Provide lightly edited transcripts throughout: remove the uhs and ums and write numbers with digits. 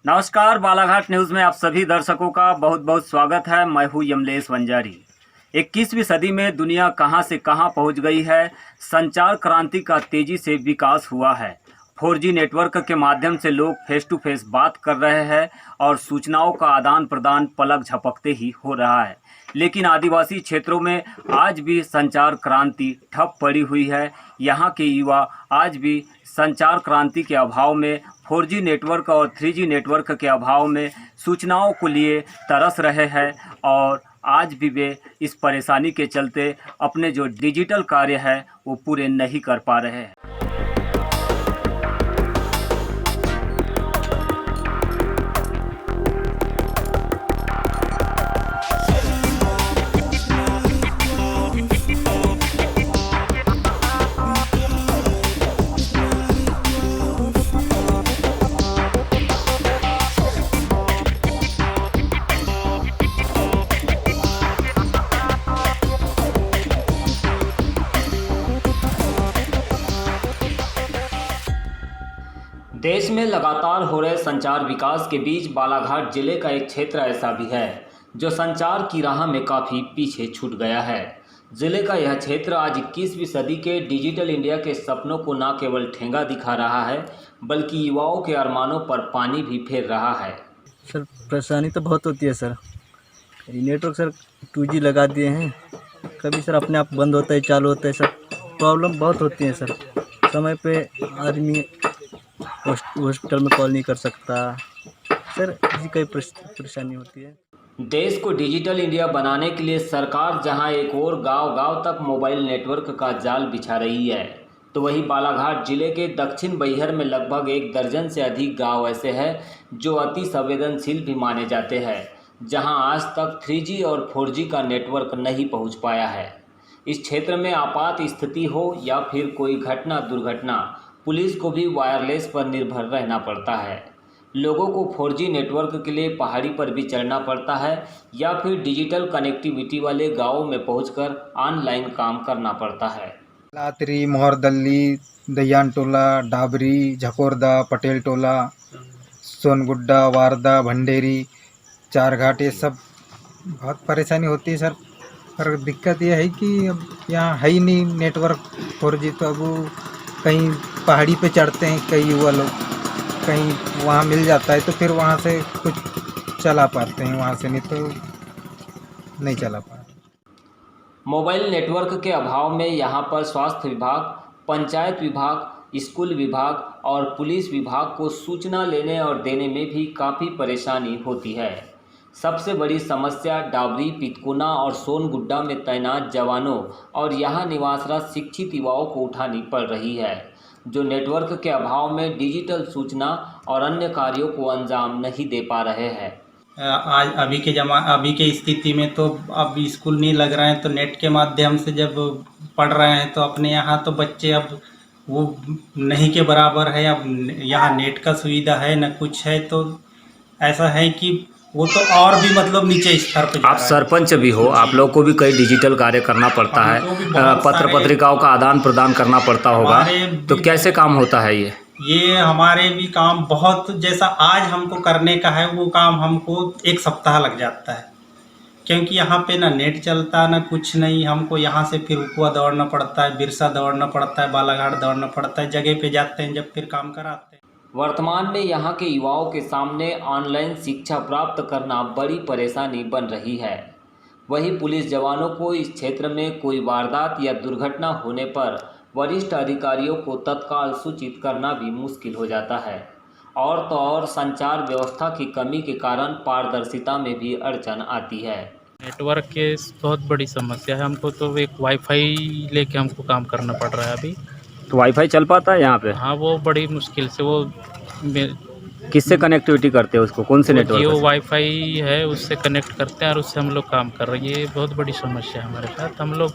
नमस्कार, बालाघाट न्यूज़ में आप सभी दर्शकों का बहुत बहुत स्वागत है। मैं हूं यमलेश वंजारी। 21वीं सदी में दुनिया कहां से कहां पहुंच गई है। संचार क्रांति का तेजी से विकास हुआ है। 4G नेटवर्क के माध्यम से लोग फेस टू फेस बात कर रहे हैं और सूचनाओं का आदान प्रदान पलक झपकते ही हो रहा है। लेकिन आदिवासी क्षेत्रों में आज भी संचार क्रांति ठप पड़ी हुई है। यहाँ के युवा आज भी संचार क्रांति के अभाव में 4G नेटवर्क और 3G नेटवर्क के अभाव में सूचनाओं को लिए तरस रहे हैं और आज भी वे इस परेशानी के चलते अपने जो डिजिटल कार्य है वो पूरे नहीं कर पा रहे हैं। देश में लगातार हो रहे संचार विकास के बीच बालाघाट जिले का एक क्षेत्र ऐसा भी है जो संचार की राह में काफ़ी पीछे छूट गया है। जिले का यह क्षेत्र आज 21वीं सदी के डिजिटल इंडिया के सपनों को न केवल ठेंगा दिखा रहा है बल्कि युवाओं के अरमानों पर पानी भी फेर रहा है। सर परेशानी तो बहुत होती है सर। नेटवर्क सर 2G लगा दिए हैं, कभी सर अपने आप बंद होता है चालू होता है सर। प्रॉब्लम बहुत होती है सर। समय पे आदमी हॉस्पिटल में कॉल नहीं कर सकता सर, इसी कई परेशानी होती है। देश को डिजिटल इंडिया बनाने के लिए सरकार जहां एक और गांव-गांव तक मोबाइल नेटवर्क का जाल बिछा रही है, तो वहीं बालाघाट जिले के दक्षिण बैहर में लगभग 1 दर्जन से अधिक गांव ऐसे हैं जो अति संवेदनशील भी माने जाते हैं, जहां आज तक 3G और 4G का नेटवर्क नहीं पहुंच पाया है। इस क्षेत्र में आपात स्थिति हो या फिर कोई घटना दुर्घटना, पुलिस को भी वायरलेस पर निर्भर रहना पड़ता है। लोगों को 4G नेटवर्क के लिए पहाड़ी पर भी चढ़ना पड़ता है या फिर डिजिटल कनेक्टिविटी वाले गांवों में पहुंचकर ऑनलाइन काम करना पड़ता है। लातरी, मोहरदल्ली, दयान टोला, डाबरी, झकोरदा, पटेल टोला, सोनगुड्डा, वारदा, भंडेरी, चारघाट, ये सब बहुत परेशानी होती है सर। पर दिक्कत ये है कि अब यहाँ है ही नहीं नेटवर्क 4G, तो अब कहीं पहाड़ी पे चढ़ते हैं कई युवा लोग, कहीं वहाँ मिल जाता है तो फिर वहाँ से कुछ चला पाते हैं, वहाँ से नहीं तो नहीं चला पाते। मोबाइल नेटवर्क के अभाव में यहाँ पर स्वास्थ्य विभाग, पंचायत विभाग, स्कूल विभाग और पुलिस विभाग को सूचना लेने और देने में भी काफ़ी परेशानी होती है। सबसे बड़ी समस्या डाबरी, पितकुना और सोनगुड्डा में तैनात जवानों और यहाँ निवासरत शिक्षित युवाओं को उठानी पड़ रही है, जो नेटवर्क के अभाव में डिजिटल सूचना और अन्य कार्यों को अंजाम नहीं दे पा रहे हैं। आज अभी के स्थिति में तो अब स्कूल नहीं लग रहे हैं, तो नेट के माध्यम से जब पढ़ रहे हैं तो अपने यहाँ तो बच्चे अब वो नहीं के बराबर है। अब यहाँ नेट का सुविधा है न कुछ है, तो ऐसा है कि वो तो और भी मतलब नीचे स्तर पे जा आप रहा है। सरपंच भी हो, आप लोग को भी कई डिजिटल कार्य करना पड़ता है, हमको भी बहुत पत्र सारे पत्रिकाओं का आदान प्रदान करना पड़ता होगा, तो कैसे काम होता है ये हमारे भी काम बहुत, जैसा आज हमको करने का है वो काम हमको 1 सप्ताह लग जाता है, क्योंकि यहाँ पे ना नेट चलता ना कुछ नहीं। हमको यहाँ से फिर उपवा दौड़ना पड़ता है, बिरसा दौड़ना पड़ता है, बालाघाट दौड़ना पड़ता है, जगह पे जाते हैं जब फिर काम कराते हैं। वर्तमान में यहाँ के युवाओं के सामने ऑनलाइन शिक्षा प्राप्त करना बड़ी परेशानी बन रही है। वहीं पुलिस जवानों को इस क्षेत्र में कोई वारदात या दुर्घटना होने पर वरिष्ठ अधिकारियों को तत्काल सूचित करना भी मुश्किल हो जाता है। और तो और संचार व्यवस्था की कमी के कारण पारदर्शिता में भी अड़चन आती है। नेटवर्क के बहुत बड़ी समस्या है। हमको तो एक वाईफाई लेके हमको काम करना पड़ रहा है अभी। तो वाईफाई चल पाता है यहाँ पे? हाँ, वो बड़ी मुश्किल से वो किससे कनेक्टिविटी करते हैं उसको, कौन से नेटवर्क जियो से? वाईफाई है, उससे कनेक्ट करते हैं और उससे हम लोग काम कर रहे हैं। ये बहुत बड़ी समस्या है हमारे साथ। हम लोग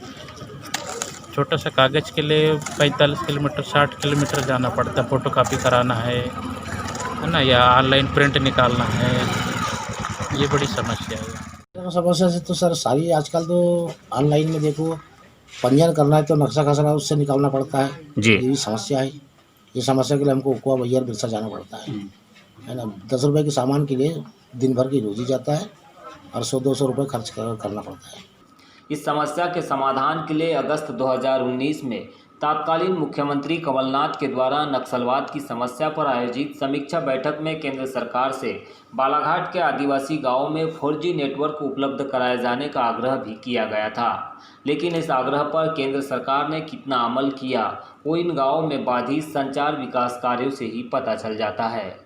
छोटा सा कागज़ के लिए 45 किलोमीटर 60 किलोमीटर जाना पड़ता है, फ़ोटो कापी कराना है ना, या ऑनलाइन प्रिंट निकालना है। ये बड़ी समस्या है। समस्या से तो सर सारी आजकल तो ऑनलाइन में देखो, पंजीयन करना है तो नक्शा खसरा उससे निकालना पड़ता है जी। ये भी समस्या है। ये समस्या के लिए हमको उपवा बैहर बिरसा जाना पड़ता है। है ना। 10 रुपए के सामान के लिए दिन भर की रोजी जाता है और 100-200 रुपये खर्च करना पड़ता है। इस समस्या के समाधान के लिए अगस्त 2019 में तत्कालीन मुख्यमंत्री कमलनाथ के द्वारा नक्सलवाद की समस्या पर आयोजित समीक्षा बैठक में केंद्र सरकार से बालाघाट के आदिवासी गांवों में 4G नेटवर्क उपलब्ध कराए जाने का आग्रह भी किया गया था। लेकिन इस आग्रह पर केंद्र सरकार ने कितना अमल किया, वो इन गांवों में बाधित संचार विकास कार्यों से ही पता चल जाता है।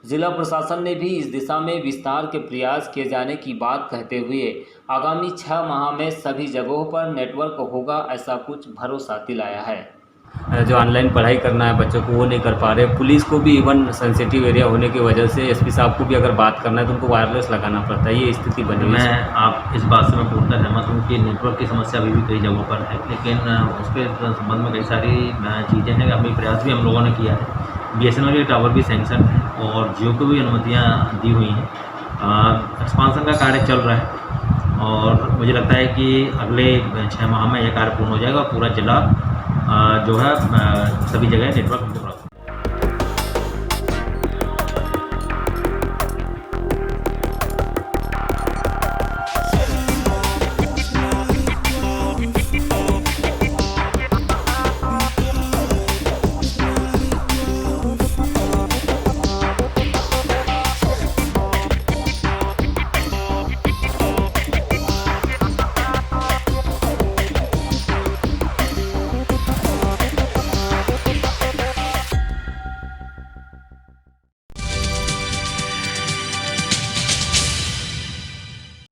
जिला प्रशासन ने भी इस दिशा में विस्तार के प्रयास किए जाने की बात कहते हुए आगामी 6 माह में सभी जगहों पर नेटवर्क होगा, ऐसा कुछ भरोसा दिलाया है। जो ऑनलाइन पढ़ाई करना है बच्चों को, वो नहीं कर पा रहे। पुलिस को भी इवन सेंसिटिव एरिया होने की वजह से एसपी साहब को भी अगर बात करना है तो उनको वायरलेस लगाना पड़ता है। ये स्थिति बनी हुई है। आप इस बात से मैं पूर्णतः सहमत हूँ कि नेटवर्क की समस्या अभी भी कई जगहों पर है, लेकिन उसके संबंध में कई सारी चीज़ें हैं। अभी प्रयास भी हम लोगों ने किया है। BSNL के टावर भी सैंक्शन है और जियो को भी अनुमतियाँ दी हुई हैं। एक्सपांसन का कार्य चल रहा है और मुझे लगता है कि अगले 6 माह में यह कार्य पूर्ण हो जाएगा और पूरा जिला जो है सभी जगह नेटवर्क